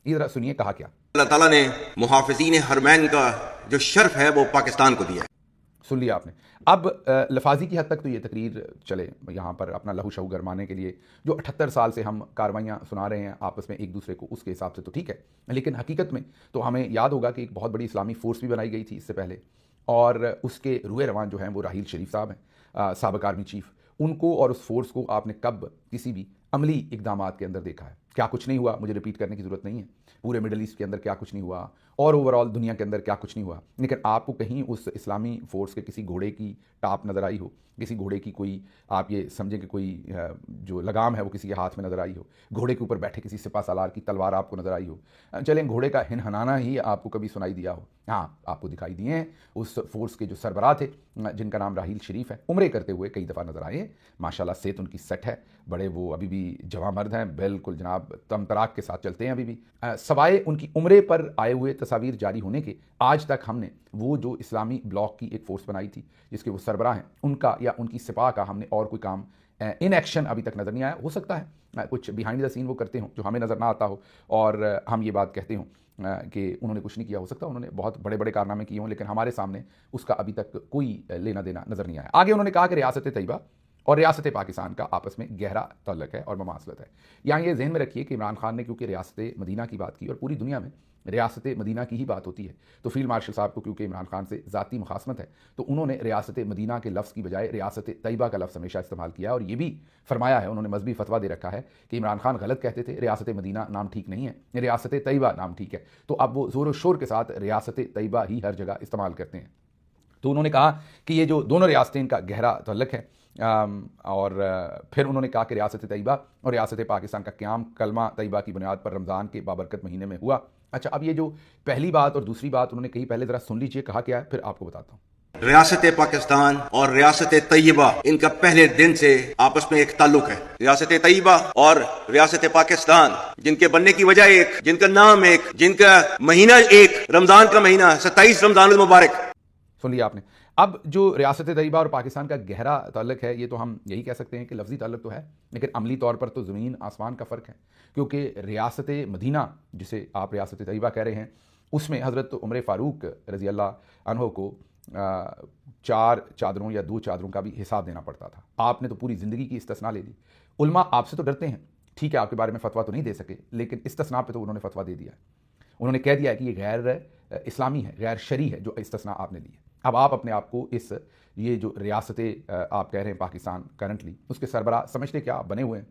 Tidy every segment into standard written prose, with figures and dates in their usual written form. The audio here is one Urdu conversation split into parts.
یہ ذرا سنیے کہا کیا۔ اللہ تعالیٰ نے محافظین حرمین کا جو شرف ہے وہ پاکستان کو دیا ہے۔ سن لیا آپ نے۔ اب لفاظی کی حد تک تو یہ تقریر چلے یہاں پر اپنا لہو شہو گرمانے کے لیے، جو 78 سال سے ہم کاروائیاں سنا رہے ہیں آپس میں ایک دوسرے کو، اس کے حساب سے تو ٹھیک ہے، لیکن حقیقت میں تو ہمیں یاد ہوگا کہ ایک بہت بڑی اسلامی فورس بھی بنائی گئی تھی اس سے پہلے، اور اس کے روئے روان جو ہیں وہ راحیل شریف صاحب ہیں، سابق آرمی چیف۔ ان کو اور اس فورس کو آپ نے کب کسی بھی عملی اقدامات کے اندر دیکھا ہے؟ کیا کچھ نہیں ہوا، مجھے ریپیٹ کرنے کی ضرورت نہیں ہے، پورے مڈل ایسٹ کے اندر کیا کچھ نہیں ہوا، اور اوور آل دنیا کے اندر کیا کچھ نہیں ہوا، لیکن آپ کو کہیں اس اسلامی فورس کے کسی گھوڑے کی ٹاپ نظر آئی ہو، کسی گھوڑے کی کوئی آپ یہ سمجھیں کہ کوئی جو لگام ہے وہ کسی کے ہاتھ میں نظر آئی ہو، گھوڑے کے اوپر بیٹھے کسی سپہ سالار کی تلوار آپ کو نظر آئی ہو، چلیں گھوڑے کا ہنہنانا ہی آپ کو کبھی سنائی دیا ہو؟ ہاں، آپ کو دکھائی دیے ہیں اس فورس کے جو سربراہ تھے جن کا نام راحیل شریف ہے، عمرے کرتے ہوئے کئی دفعہ نظر آئے ہیں، ماشاءاللہ صحت ان کی سیٹ ہے، بڑے وہ ابھی بھی جواں مرد ہیں، بالکل جناب تم تراک کے ساتھ چلتے ہیں ابھی بھی۔ سوائے ان کی عمرے پر آئے ہوئے تصاویر جاری ہونے کے، آج تک ہم نے وہ جو اسلامی بلاک کی ایک فورس بنائی تھی جس کے وہ سربراہ ہیں، ان کا یا ان کی سپاہ کا ہم نے اور کوئی کام ان ایکشن ابھی تک نظر نہیں آیا۔ ہو سکتا ہے کچھ بیہائنڈ دا سین وہ کرتے ہوں جو ہمیں نظر نہ آتا ہو، اور ہم یہ بات کہتے ہوں کہ انہوں نے کچھ نہیں کیا، ہو سکتا انہوں نے بہت بڑے بڑے کارنامے کیے ہوں، لیکن ہمارے سامنے اس کا ابھی تک کوئی لینا دینا نظر نہیں آیا۔ آگے انہوں نے کہا کہ ریاست طیبہ اور ریاست پاکستان کا آپس میں گہرا تعلق ہے اور مماثلت ہے۔ یہاں یہ ذہن میں رکھیے کہ عمران خان نے کیونکہ ریاست مدینہ کی بات کی، اور پوری دنیا میں ریاست مدینہ کی ہی بات ہوتی ہے، تو فیلڈ مارشل صاحب کو کیونکہ عمران خان سے ذاتی مخاصمت ہے، تو انہوں نے ریاست مدینہ کے لفظ کی بجائے ریاست طیبہ کا لفظ ہمیشہ استعمال کیا، اور یہ بھی فرمایا ہے، انہوں نے مذہبی فتویٰ دے رکھا ہے کہ عمران خان غلط کہتے تھے، ریاست مدینہ نام ٹھیک نہیں ہے، ریاست طیبہ نام ٹھیک ہے، تو اب وہ زور و شور کے ساتھ ریاست طیبہ ہی ہر جگہ استعمال کرتے ہیں۔ تو انہوں نے کہا کہ یہ جو دونوں ریاستیں ان کا گہرا تعلق ہے، اور پھر انہوں نے کہا کہ ریاست طیبہ اور ریاست پاکستان کا قیام کلمہ طیبہ کی بنیاد پر رمضان کے بابرکت مہینے میں ہوا۔ اچھا، اب یہ جو پہلی بات اور دوسری بات انہوں نے کہی، پہلے ذرا سن لیجئے کہا کیا ہے، پھر آپ کو بتاتا ہوں۔ ریاست پاکستان اور ریاست طیبہ ان کا پہلے دن سے آپس میں ایک تعلق ہے۔ ریاست طیبہ اور ریاست پاکستان جن کے بننے کی وجہ ایک، جن کا نام ایک، جن کا مہینہ ایک، رمضان کا مہینہ 27 رمضان المبارک۔ سن لیا آپ نے۔ اب جو ریاست طیبہ اور پاکستان کا گہرا تعلق ہے، یہ تو ہم یہی کہہ سکتے ہیں کہ لفظی تعلق تو ہے، لیکن عملی طور پر تو زمین آسمان کا فرق ہے، کیونکہ ریاست مدینہ جسے آپ ریاست طیبہ کہہ رہے ہیں، اس میں حضرت عمر فاروق رضی اللہ عنہ کو 4 چادروں یا 2 چادروں کا بھی حساب دینا پڑتا تھا۔ آپ نے تو پوری زندگی کی استثناء لے لی۔ علماء آپ سے تو ڈرتے ہیں، ٹھیک ہے آپ کے بارے میں فتویٰ تو نہیں دے سکے، لیکن استثناء پہ تو انہوں نے فتویٰ دے دیا ہے، انہوں نے کہہ دیا ہے کہ یہ غیر اسلامی ہے، غیر شرعی ہے جو استثناء آپ نے دی ہے۔ اب آپ اپنے آپ کو اس یہ جو ریاست آپ کہہ رہے ہیں پاکستان کرنٹلی، اس کے سربراہ سمجھتے کیا آپ بنے ہوئے ہیں،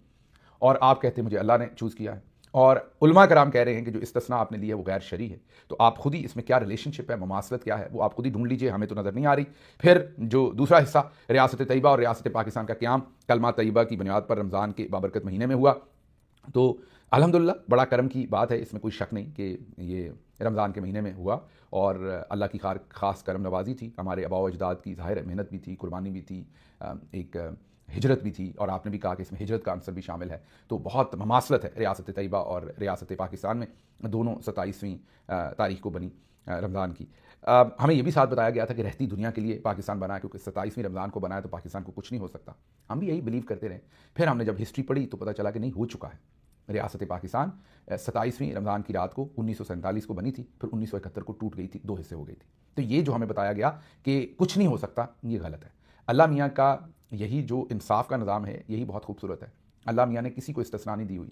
اور آپ کہتے ہیں مجھے اللہ نے چوز کیا ہے، اور علماء کرام کہہ رہے ہیں کہ جو استثناء آپ نے لی ہے وہ غیر شرعی ہے، تو آپ خود ہی اس میں کیا ریلیشن شپ ہے، مماثلت کیا ہے، وہ آپ خود ہی ڈھونڈ لیجئے، ہمیں تو نظر نہیں آ رہی۔ پھر جو دوسرا حصہ ریاست طیبہ اور ریاست پاکستان کا قیام کلمہ طیبہ کی بنیاد پر رمضان کے بابرکت مہینے میں ہوا، تو الحمدللہ بڑا کرم کی بات ہے، اس میں کوئی شک نہیں کہ یہ رمضان کے مہینے میں ہوا، اور اللہ کی خاص کرم نوازی تھی، ہمارے آباء و اجداد کی ظاہر محنت بھی تھی، قربانی بھی تھی، ایک ہجرت بھی تھی، اور آپ نے بھی کہا کہ اس میں ہجرت کا عنصر بھی شامل ہے، تو بہت مماثلت ہے ریاست طیبہ اور ریاست پاکستان میں، دونوں 27ویں تاریخ کو بنی رمضان کی۔ ہمیں یہ بھی ساتھ بتایا گیا تھا کہ رہتی دنیا کے لیے پاکستان بنا ہے، کیونکہ 27ویں رمضان کو بنا ہے تو پاکستان کو کچھ نہیں ہو سکتا، ہم بھی یہی بلیو کرتے رہے۔ پھر ہم نے جب ہسٹری پڑھی تو پتہ چلا کہ نہیں، ہو چکا ہے۔ ریاست پاکستان 27ویں رمضان کی رات کو 1947 کو بنی تھی، پھر 1971 کو ٹوٹ گئی تھی، 2 حصے ہو گئی تھی۔ تو یہ جو ہمیں بتایا گیا کہ کچھ نہیں ہو سکتا، یہ غلط ہے۔ اللہ میاں کا یہی جو انصاف کا نظام ہے، یہی بہت خوبصورت ہے۔ اللہ میاں نے کسی کو استثناء نہیں دی ہوئی،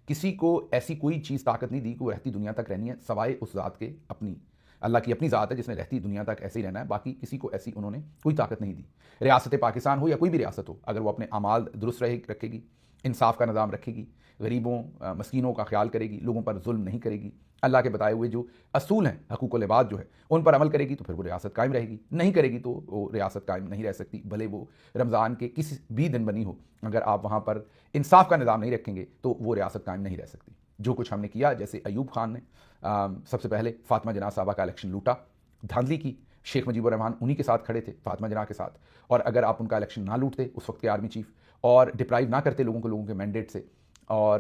کسی کو ایسی کوئی چیز طاقت نہیں دی کہ وہ رہتی دنیا تک رہنی ہے، سوائے اس ذات کے اپنی، اللہ کی اپنی ذات ہے جس نے رہتی دنیا تک ایسے ہی رہنا ہے، باقی کسی کو ایسی انہوں نے کوئی طاقت نہیں دی۔ ریاست پاکستان ہو یا کوئی بھی ریاست ہو، اگر وہ اپنے اعمال درست رکھے گی، انصاف کا نظام رکھے گی، غریبوں مسکینوں کا خیال کرے گی، لوگوں پر ظلم نہیں کرے گی، اللہ کے بتائے ہوئے جو اصول ہیں حقوق العباد جو ہے ان پر عمل کرے گی، تو پھر وہ ریاست قائم رہے گی، نہیں کرے گی تو وہ ریاست قائم نہیں رہ سکتی، بھلے وہ رمضان کے کسی بھی دن بنی ہو، اگر آپ وہاں پر انصاف کا نظام نہیں رکھیں گے تو وہ ریاست قائم نہیں رہ سکتی۔ جو کچھ ہم نے کیا، جیسے ایوب خان نے سب سے پہلے فاطمہ جناح صاحبہ کا الیکشن لوٹا، دھاندلی کی، شیخ مجیب الرحمان انہی کے ساتھ کھڑے تھے، فاطمہ جناح کے ساتھ، اور اگر آپ ان کا الیکشن نہ لوٹتے اس وقت کے آرمی چیف، اور ڈپرائیو نہ کرتے لوگوں کے مینڈیٹ سے، اور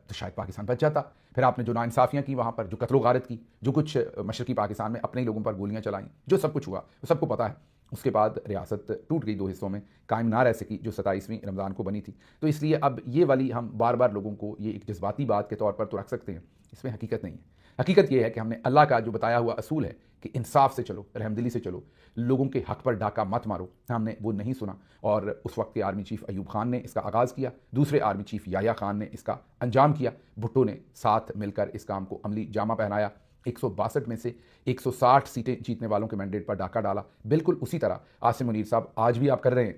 تو شاید پاکستان بچ جاتا۔ پھر آپ نے جو ناانصافیاں کی وہاں پر، جو قتل و غارت کی، جو کچھ مشرقی پاکستان میں اپنے ہی لوگوں پر گولیاں چلائیں، جو سب کچھ ہوا وہ سب کو پتہ ہے۔ اس کے بعد ریاست ٹوٹ گئی، 2 حصوں میں قائم نہ رہ سکی، جو 27ویں رمضان کو بنی تھی۔ تو اس لیے اب یہ والی ہم بار بار لوگوں کو یہ ایک جذباتی بات کے طور پر تو رکھ سکتے ہیں، اس میں حقیقت نہیں ہے. حقیقت یہ ہے کہ ہم نے اللہ کا جو بتایا ہوا اصول ہے کہ انصاف سے چلو، رحمدلی سے چلو، لوگوں کے حق پر ڈاکہ مت مارو، ہم نے وہ نہیں سنا. اور اس وقت کے آرمی چیف ایوب خان نے اس کا آغاز کیا، دوسرے آرمی چیف یحییٰ خان نے اس کا انجام کیا، بھٹو نے ساتھ مل کر اس کام کو عملی جامہ پہنایا. 162 میں سے 160 سیٹیں جیتنے والوں کے مینڈیٹ پر ڈاکہ ڈالا. بالکل اسی طرح عاصم منیر صاحب آج بھی آپ کر رہے ہیں.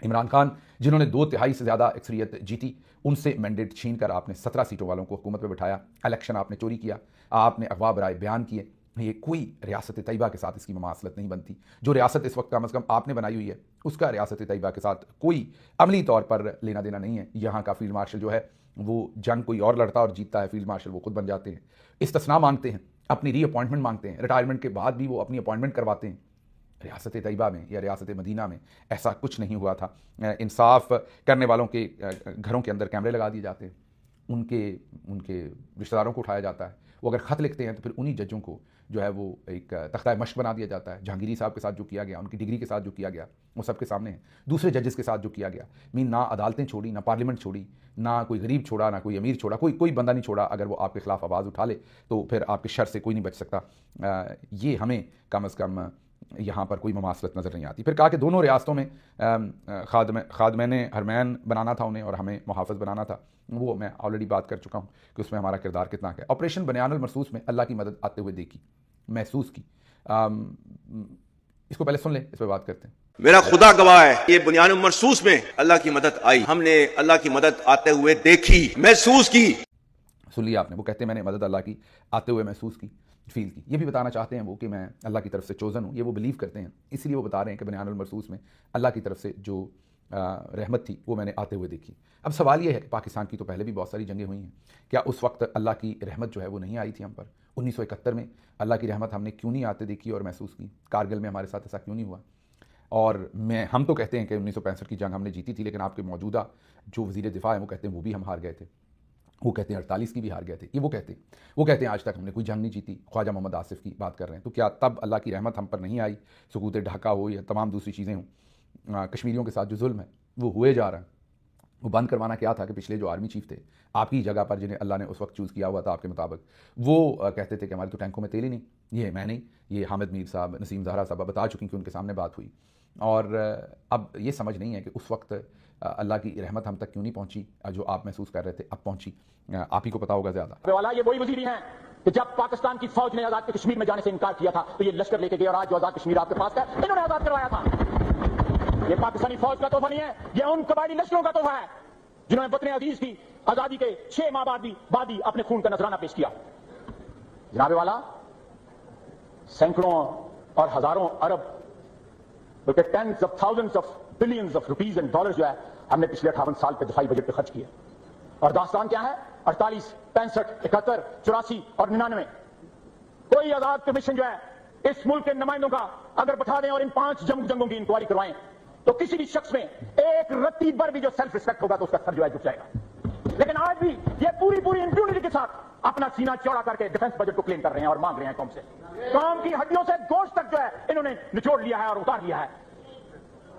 عمران خان جنہوں نے 2/3 سے زیادہ اکثریت جیتی، ان سے مینڈیٹ چھین کر آپ نے 17 سیٹوں والوں کو حکومت پہ بٹھایا. الیکشن آپ نے چوری کیا، آپ نے اغوا برائے بیان کیے. یہ کوئی ریاست طیبہ کے ساتھ اس کی مماثلت نہیں بنتی. جو ریاست اس وقت کم از کم آپ نے بنائی ہوئی ہے، اس کا ریاست طیبہ کے ساتھ کوئی عملی طور پر لینا دینا نہیں ہے. یہاں کا فیلڈ مارشل جو ہے وہ جنگ کوئی اور لڑتا اور جیتتا ہے، فیلڈ مارشل وہ خود بن جاتے ہیں. استثناء مانگتے ہیں، اپنی ری اپوائنٹمنٹ مانگتے ہیں، ریٹائرمنٹ کے بعد بھی وہ اپنی اپوائنٹمنٹ کرواتے ہیں. ریاست طیبہ میں یا ریاست مدینہ میں ایسا کچھ نہیں ہوا تھا. انصاف کرنے والوں کے گھروں کے اندر کیمرے لگا دیے جاتے ہیں، ان کے رشتہ داروں کو اٹھایا جاتا ہے. وہ اگر خط لکھتے ہیں تو پھر انہی ججوں کو جو ہے وہ ایک تختہ مشق بنا دیا جاتا ہے. جہانگیری صاحب کے ساتھ جو کیا گیا، ان کی ڈگری کے ساتھ جو کیا گیا، وہ سب کے سامنے ہے. دوسرے ججز کے ساتھ جو کیا گیا، نہ عدالتیں چھوڑی، نہ پارلیمنٹ چھوڑی، نہ کوئی غریب چھوڑا، نہ کوئی امیر چھوڑا، کوئی بندہ نہیں چھوڑا. اگر وہ آپ کے خلاف آواز اٹھا لے تو پھر آپ کے شر سے کوئی نہیں بچ سکتا. یہ ہمیں کم از کم یہاں پر کوئی مماثلت نظر نہیں آتی. پھر کہا کہ دونوں ریاستوں میں خادمین حرمین بنانا تھا انہیں اور ہمیں محافظ بنانا تھا. وہ میں آلریڈی بات کر چکا ہوں کہ اس میں ہمارا کردار کتنا ہے. آپریشن بنیان المرصوص میں اللہ کی مدد آتے ہوئے دیکھی، محسوس کی. اس کو پہلے سن لیں، اس پہ بات کرتے ہیں. میرا خدا گواہ ہے، یہ بنیان مرصوص میں اللہ کی مدد آئی، ہم نے اللہ کی مدد آتے ہوئے دیکھی، محسوس کی. سن لیا آپ نے، وہ کہتے ہیں میں نے مدد اللہ کی آتے ہوئے محسوس کی، فیل کی. یہ بھی بتانا چاہتے ہیں وہ کہ میں اللہ کی طرف سے چوزن ہوں. یہ وہ بلیو کرتے ہیں، اس لیے وہ بتا رہے ہیں کہ بنیان المرصوص میں اللہ کی طرف سے جو رحمت تھی وہ میں نے آتے ہوئے دیکھی. اب سوال یہ ہے کہ پاکستان کی تو پہلے بھی بہت ساری جنگیں ہوئی ہیں، کیا اس وقت اللہ کی رحمت جو ہے وہ نہیں آئی تھی ہم پر؟ 1971 میں اللہ کی رحمت ہم نے کیوں نہیں آتے دیکھی اور محسوس کی؟ کارگل میں ہمارے ساتھ ایسا کیوں نہیں ہوا؟ اور ہم تو کہتے ہیں کہ 1965 کی جنگ ہم نے جیتی تھی، لیکن آپ کے موجودہ جو وزیر دفاع ہیں وہ کہتے ہیں وہ بھی ہم ہار گئے تھے. وہ کہتے ہیں 48 کی بھی ہار گئے تھے. یہ وہ کہتے ہیں آج تک ہم نے کوئی جنگ نہیں جیتی. خواجہ محمد آصف کی بات کر رہے ہیں. تو کیا تب اللہ کی رحمت ہم پر نہیں آئی؟ سقوط ڈھاکہ ہو یا تمام دوسری چیزیں ہوں، کشمیریوں کے ساتھ جو ظلم ہے وہ ہوئے جا رہا ہے. وہ بند کروانا کیا تھا کہ پچھلے جو آرمی چیف تھے آپ کی جگہ پر، جنہیں اللہ نے اس وقت چوز کیا ہوا تھا آپ کے مطابق، وہ کہتے تھے کہ ہمارے تو ٹینکوں میں تیل ہی نہیں. یہ میں نہیں، یہ حامد میر صاحب، نسیم زہرا صاحب بتا چکی کہ ان کے سامنے بات ہوئی. اور اب یہ سمجھ نہیں ہے کہ اس وقت اللہ کی رحمت ہم تک کیوں نہیں پہنچی جو آپ محسوس کر رہے تھے، اب پہنچی. آپ ہی کو پتا ہوگا زیادہ. یہ وہی وزیر ہیں کہ جب پاکستان کی فوج نے آزاد کشمیر میں جانے سے انکار کیا تھا تو یہ لشکر لے کے گئے، اور آج جو آزاد کشمیر آپ کے پاس ہے انہوں نے آزاد کروایا تھا. یہ پاکستانی فوج کا تحفہ نہیں ہے، یہ ان قبائلی لشکروں کا تحفہ ہے جنہوں نے وطن عزیز کی آزادی کے 6 ماہ بعد ہی اپنے خون کا نذرانہ پیش کیا. جناب والا، سینکڑوں اور ہزاروں ارب بلکہ tens of thousands of billions of rupees and dollar جو ہے ہم نے پچھلے 58 سال کے دفاعی بجٹ پہ خرچ کیے. اور داستان کیا ہے؟ 48، 65، 71، 84 اور 99. کوئی آزاد کمیشن جو ہے اس ملک کے نمائندوں کا اگر بٹھا دیں اور ان 5 جنگوں کی انکوائری کروائیں تو کسی بھی شخص میں ایک رتی بھر بھی جو سیلف ریسپیکٹ ہوگا تو اس کا سر جو ہے جھک جائے گا. لیکن آج بھی یہ پوری امپیونٹی کے ساتھ اپنا سینہ چوڑا کر کے ڈیفنس بجٹ کو کلیم کر رہے ہیں اور مانگ رہے ہیں قوم سے. قوم کی ہڈیوں سے گوشت تک جو ہے انہوں نے نچوڑ لیا ہے اور اتار لیا ہے.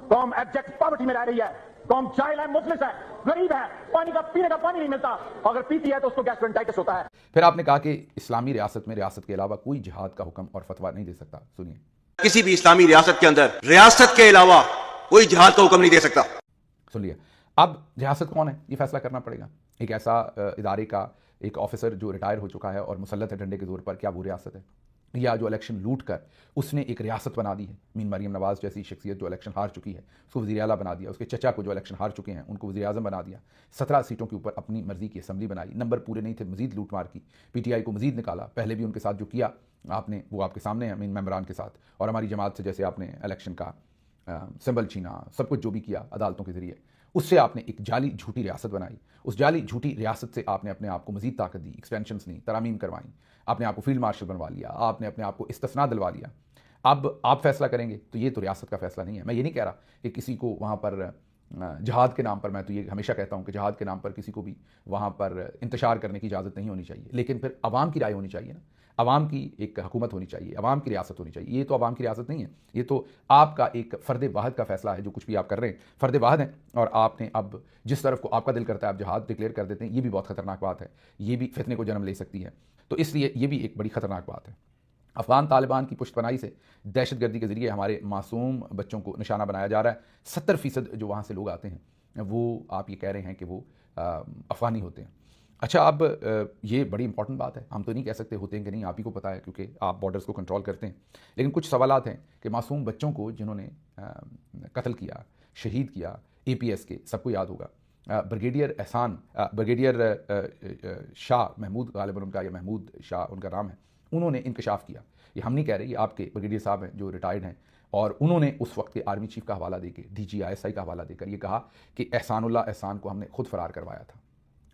قوم ایبجیکٹ پاورٹی میں رہ رہی ہے، قوم جاہل ہے، مفلس ہے، غریب ہے، پانی کا پینے کا پانی نہیں ملتا، اور اگر پیتی ہے تو اس کو گیسٹرنٹائٹس ہوتا ہے. پھر آپ نے کہا کہ اسلامی ریاست میں ریاست کے علاوہ کوئی جہاد کا حکم اور فتویٰ نہیں دے سکتا. سنیے، کسی بھی اسلامی ریاست کے اندر ریاست کے علاوہ کوئی جہاد کا حکم نہیں دے سکتا. سن لیا. اب ریاست کون ہے یہ فیصلہ کرنا پڑے گا. ایک ایسا ادارے کا ایک آفیسر جو ریٹائر ہو چکا ہے اور مسلط ہے ڈنڈے کے زور پر، کیا وہ ریاست ہے؟ یا جو الیکشن لوٹ کر اس نے ایک ریاست بنا دی ہے، مین مریم نواز جیسی شخصیت جو الیکشن ہار چکی ہے اس کو وزیر اعلیٰ بنا دیا، اس کے چچا کو جو الیکشن ہار چکے ہیں ان کو وزیر اعظم بنا دیا، 17 سیٹوں کے اوپر اپنی مرضی کی اسمبلی بنائی، نمبر پورے نہیں تھے، مزید لوٹ مار کی، پی ٹی آئی کو مزید نکالا. پہلے بھی ان کے ساتھ جو کیا آپ نے وہ آپ کے سامنے ہے، مین ممبران کے ساتھ، اور ہماری جماعت سے جیسے آپ نے الیکشن کا سمبل چھینا، سب کچھ جو بھی کیا عدالتوں کے ذریعے، اس سے آپ نے ایک جعلی جھوٹی ریاست بنائی. اس جعلی جھوٹی ریاست سے آپ نے اپنے آپ کو مزید طاقت دی، ایکسپینشنز نہیں، ترامیم کروائیں، اپنے آپ کو فیلڈ مارشل بنوا لیا، آپ نے اپنے آپ کو استثناء دلوا لیا. اب آپ فیصلہ کریں گے تو یہ تو ریاست کا فیصلہ نہیں ہے. میں یہ نہیں کہہ رہا کہ کسی کو وہاں پر جہاد کے نام پر، میں تو یہ ہمیشہ کہتا ہوں کہ جہاد کے نام پر کسی کو بھی وہاں پر انتشار کرنے کی اجازت نہیں ہونی چاہیے، لیکن پھر عوام کی رائے ہونی چاہیے نا. عوام کی ایک حکومت ہونی چاہیے، عوام کی ریاست ہونی چاہیے. یہ تو عوام کی ریاست نہیں ہے، یہ تو آپ کا ایک فرد واحد کا فیصلہ ہے. جو کچھ بھی آپ کر رہے ہیں فرد واحد ہیں، اور آپ نے اب جس طرف کو آپ کا دل کرتا ہے آپ جہاد ڈکلیئر کر دیتے ہیں. یہ بھی بہت خطرناک بات ہے، یہ بھی فتنے کو جنم لے سکتی ہے. تو اس لیے یہ بھی ایک بڑی خطرناک بات ہے. افغان طالبان کی پشت پناہی سے دہشت گردی کے ذریعے ہمارے معصوم بچوں کو نشانہ بنایا جا رہا ہے. 70% جو وہاں سے لوگ آتے ہیں وہ آپ یہ کہہ رہے ہیں کہ وہ افغانی ہوتے ہیں. اچھا، اب یہ بڑی امپورٹنٹ بات ہے. ہم تو نہیں کہہ سکتے ہوتے ہیں کہ نہیں، آپ ہی کو پتہ ہے کیونکہ آپ بارڈرز کو کنٹرول کرتے ہیں. لیکن کچھ سوالات ہیں کہ معصوم بچوں کو جنہوں نے قتل کیا، شہید کیا، APS کے سب کو یاد ہوگا. بریگیڈیئر شاہ محمود غالباً ان کا، یا محمود شاہ ان کا نام ہے، انہوں نے انکشاف کیا. یہ ہم نہیں کہہ رہے، یہ آپ کے بریگیڈیئر صاحب ہیں جو ریٹائرڈ ہیں، اور انہوں نے اس وقت کے آرمی چیف کا حوالہ دے کے DG ISI کا حوالہ دے کر یہ کہا کہ احسان اللہ احسان کو ہم نے خود فرار کروایا تھا.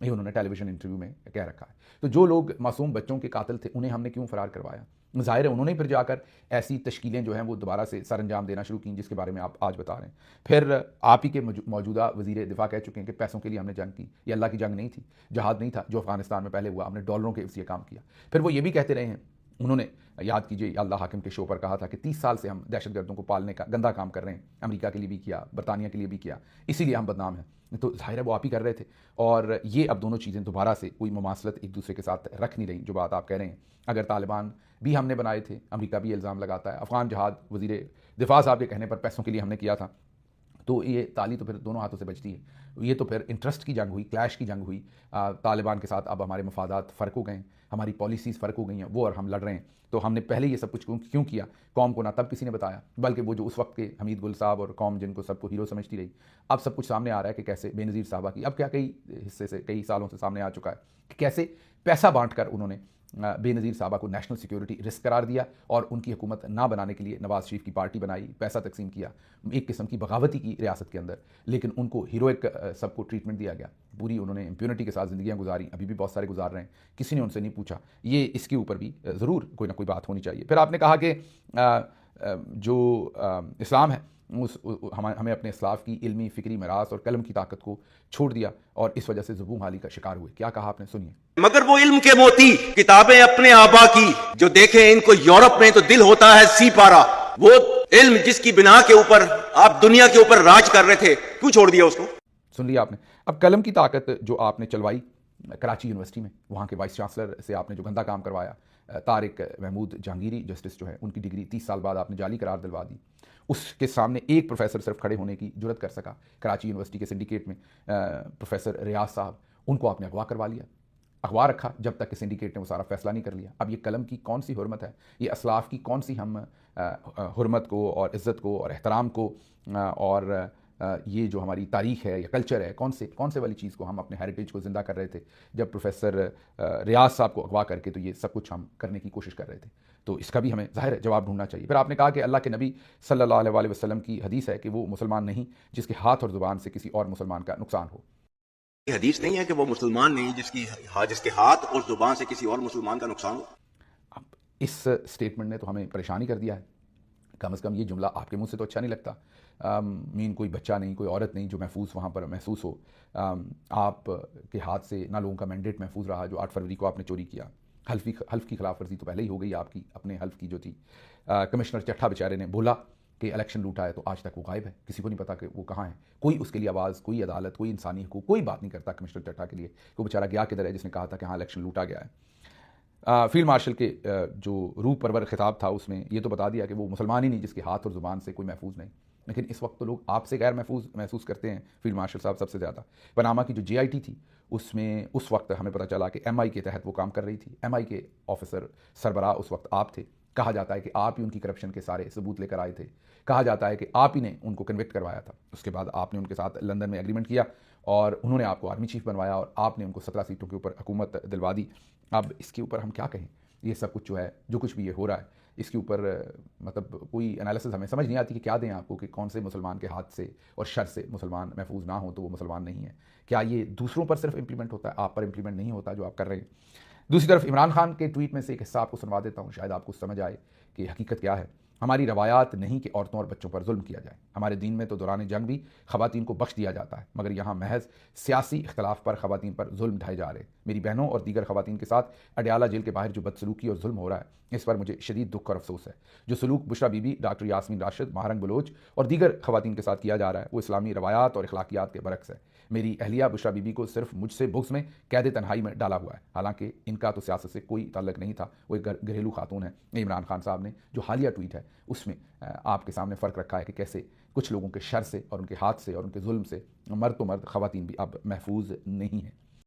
یہ انہوں نے ٹیلی ویژن انٹرویو میں کہہ رکھا ہے. تو جو لوگ معصوم بچوں کے قاتل تھے انہیں ہم نے کیوں فرار کروایا؟ ظاہر ہے انہوں نے پھر جا کر ایسی تشکیلیں جو ہیں وہ دوبارہ سے سر انجام دینا شروع کیں جس کے بارے میں آپ آج بتا رہے ہیں. پھر آپ ہی کے موجودہ وزیر دفاع کہہ چکے ہیں کہ پیسوں کے لیے ہم نے جنگ کی، یہ اللہ کی جنگ نہیں تھی، جہاد نہیں تھا جو افغانستان میں پہلے ہوا، ہم نے ڈالروں کے ذریعے کام کیا. پھر وہ یہ بھی کہتے رہے ہیں، انہوں نے یاد کیجئے اللہ حاکم کے شو پر کہا تھا کہ 30 سال سے ہم دہشت گردوں کو پالنے کا گندا کام کر رہے ہیں، امریکہ کے لیے بھی کیا، برطانیہ کے لیے بھی کیا، اسی لیے ہم بدنام ہیں. تو ظاہر ہے وہ آپ ہی کر رہے تھے. اور یہ اب دونوں چیزیں دوبارہ سے کوئی مماثلت ایک دوسرے کے ساتھ رکھ نہیں رہی. جو بات آپ کہہ رہے ہیں، اگر طالبان بھی ہم نے بنائے تھے، امریکہ بھی الزام لگاتا ہے، افغان جہاد وزیر دفاع صاحب کے کہنے پر پیسوں کے لیے ہم نے کیا تھا، تو یہ تالی تو پھر دونوں ہاتھوں سے بجتی ہے. یہ تو پھر انٹرسٹ کی جنگ ہوئی، کلیش کی جنگ ہوئی. طالبان کے ساتھ اب ہمارے مفادات فرق ہو گئے ہیں، ہماری پالیسیز فرق ہو گئی ہیں، وہ اور ہم لڑ رہے ہیں. تو ہم نے پہلے یہ سب کچھ کیوں کیا؟ قوم کو نہ تب کسی نے بتایا، بلکہ وہ جو اس وقت کے حمید گل صاحب اور قوم جن کو سب کو ہیرو سمجھتی رہی، اب سب کچھ سامنے آ رہا ہے کہ کیسے بے نظیر صاحبہ کی اب کیا کئی حصے سے کئی سالوں سے سامنے آ چکا ہے کہ کیسے پیسہ بانٹ کر انہوں نے بے نظیر صاحبہ کو نیشنل سیکیورٹی رسک قرار دیا اور ان کی حکومت نہ بنانے کے لیے نواز شریف کی پارٹی بنائی، پیسہ تقسیم کیا، ایک قسم کی بغاوتی کی ریاست کے اندر. لیکن ان کو ہیروئک سب کو ٹریٹمنٹ دیا گیا، پوری انہوں نے امپیونٹی کے ساتھ زندگیاں گزاری، ابھی بھی بہت سارے گزار رہے ہیں، کسی نے ان سے نہیں پوچھا. یہ اس کے اوپر بھی ضرور کوئی نہ کوئی بات ہونی چاہیے. پھر آپ نے کہا کہ جو اسلام ہے ہمیں اپنے اسلاف کی علمی فکری میراث اور قلم کی طاقت کو چھوڑ دیا اور اس وجہ سے زبوں حالی کا شکار ہوئے. کیا کہا آپ نے؟ سنیے. مگر وہ علم کے موتی کتابیں اپنے آبا کی جو دیکھیں ان کو یورپ میں تو دل ہوتا ہے سی پارا. وہ علم جس کی بنا کے اوپر آپ دنیا کے اوپر راج کر رہے تھے، کیوں چھوڑ دیا اس کو؟ سن لیا آپ نے. اب قلم کی طاقت جو آپ نے چلوائی کراچی یونیورسٹی میں، وہاں کے وائس چانسلر سے آپ نے جو گندا کام کروایا، طارق محمود جہانگیری جسٹس جو ہے، ان کی ڈگری 30 سال بعد آپ نے جعلی قرار دلوا دی. اس کے سامنے ایک پروفیسر صرف کھڑے ہونے کی جرت کر سکا کراچی یونیورسٹی کے سنڈیکیٹ میں، پروفیسر ریاض صاحب، ان کو آپ نے اغوا کروا لیا، اغوا رکھا جب تک کہ سنڈیکیٹ نے وہ سارا فیصلہ نہیں کر لیا. اب یہ قلم کی کون سی حرمت ہے؟ یہ اسلاف کی کون سی ہم حرمت کو اور عزت کو اور احترام کو اور یہ جو ہماری تاریخ ہے یا کلچر ہے، کون سے والی چیز کو ہم اپنے ہیریٹیج کو زندہ کر رہے تھے جب پروفیسر ریاض صاحب کو اغوا کر کے تو یہ سب کچھ ہم کرنے کی کوشش کر رہے تھے. تو اس کا بھی ہمیں ظاہر ہے جواب ڈھونڈنا چاہیے. پھر آپ نے کہا کہ اللہ کے نبی صلی اللہ علیہ وسلم کی حدیث ہے کہ وہ مسلمان نہیں جس کے ہاتھ اور زبان سے کسی اور مسلمان کا نقصان ہو. یہ حدیث نہیں ہے کہ وہ مسلمان نہیں جس کے ہاتھ اور زبان سے کسی اور مسلمان کا نقصان ہو. اب اس سٹیٹمنٹ نے تو ہمیں پریشانی کر دیا ہے. کم از کم یہ جملہ آپ کے منہ سے تو اچھا نہیں لگتا. مین کوئی بچہ نہیں، کوئی عورت نہیں جو محفوظ وہاں پر محسوس ہو. آپ کے ہاتھ سے نہ لوگوں کا مینڈیٹ محفوظ رہا. جو 8 فروری کو آپ نے چوری کیا، حلف کی خلاف ورزی تو پہلے ہی ہو گئی آپ کی، اپنے حلف کی جو تھی. کمشنر چٹھا بیچارے نے بولا کہ الیکشن لوٹا ہے، تو آج تک وہ غائب ہے، کسی کو نہیں پتا کہ وہ کہاں ہے. کوئی اس کے لیے آواز، کوئی عدالت، کوئی انسانی حقوق، کوئی بات نہیں کرتا کمشنر چٹھا کے لیے. وہ بیچارہ گیا کدھر ہے جس نے کہا تھا کہ ہاں الیکشن لوٹا گیا ہے. فیلڈ مارشل کے جو روح پرور خطاب تھا اس میں یہ تو بتا دیا کہ وہ مسلمان ہی نہیں جس کے ہاتھ اور زبان سے کوئی محفوظ نہیں. لیکن اس وقت تو لوگ آپ سے غیر محسوس کرتے ہیں فیلڈ مارشل صاحب سب سے زیادہ. پاناما کی جو JIT تھی اس میں اس وقت ہمیں پتہ چلا کہ MI کے تحت وہ کام کر رہی تھی. MI کے آفیسر سربراہ اس وقت آپ تھے. کہا جاتا ہے کہ آپ ہی ان کی کرپشن کے سارے ثبوت لے کر آئے تھے. کہا جاتا ہے کہ آپ ہی نے ان کو کنوکٹ کروایا تھا. اس کے بعد آپ نے ان کے ساتھ لندن میں ایگریمنٹ کیا اور انہوں نے آپ کو آرمی چیف بنوایا اور آپ نے ان کو 17 سیٹوں کے اوپر حکومت دلوا دی. اب اس کے اوپر ہم کیا کہیں؟ یہ سب کچھ جو ہے، جو کچھ بھی یہ ہو رہا ہے، اس کے اوپر مطلب کوئی انالیسس ہمیں سمجھ نہیں آتی کہ کیا دیں آپ کو کہ کون سے مسلمان کے ہاتھ سے اور شر سے مسلمان محفوظ نہ ہوں تو وہ مسلمان نہیں ہے. کیا یہ دوسروں پر صرف امپلیمنٹ ہوتا ہے، آپ پر امپلیمنٹ نہیں ہوتا جو آپ کر رہے ہیں؟ دوسری طرف عمران خان کے ٹویٹ میں سے ایک حصہ آپ کو سنوا دیتا ہوں، شاید آپ کو سمجھ آئے کہ حقیقت کیا ہے. ہماری روایات نہیں کہ عورتوں اور بچوں پر ظلم کیا جائے. ہمارے دین میں تو دوران جنگ بھی خواتین کو بخش دیا جاتا ہے، مگر یہاں محض سیاسی اختلاف پر خواتین پر ظلم ڈھائے جا رہے ہیں. میری بہنوں اور دیگر خواتین کے ساتھ اڈیالہ جیل کے باہر جو بدسلوکی اور ظلم ہو رہا ہے، اس پر مجھے شدید دکھ اور افسوس ہے. جو سلوک بشرا بی بی، ڈاکٹر یاسمین راشد، ماہرنگ بلوچ اور دیگر خواتین کے ساتھ کیا جا رہا ہے، وہ اسلامی روایات اور اخلاقیات کے برعکس ہے. میری اہلیہ بشرا بی بی کو صرف مجھ سے بغض میں قید تنہائی میں ڈالا ہوا ہے، حالانکہ ان کا تو سیاست سے کوئی تعلق نہیں تھا. وہ ایک گھریلو خاتون ہے. عمران خان صاحب نے جو حالیہ ٹویٹ ہے اس میں آپ کے سامنے فرق رکھا ہے کہ کیسے کچھ لوگوں کے شر سے اور ان کے ہاتھ سے اور ان کے ظلم سے مرد تو مرد، خواتین بھی اب محفوظ نہیں ہیں.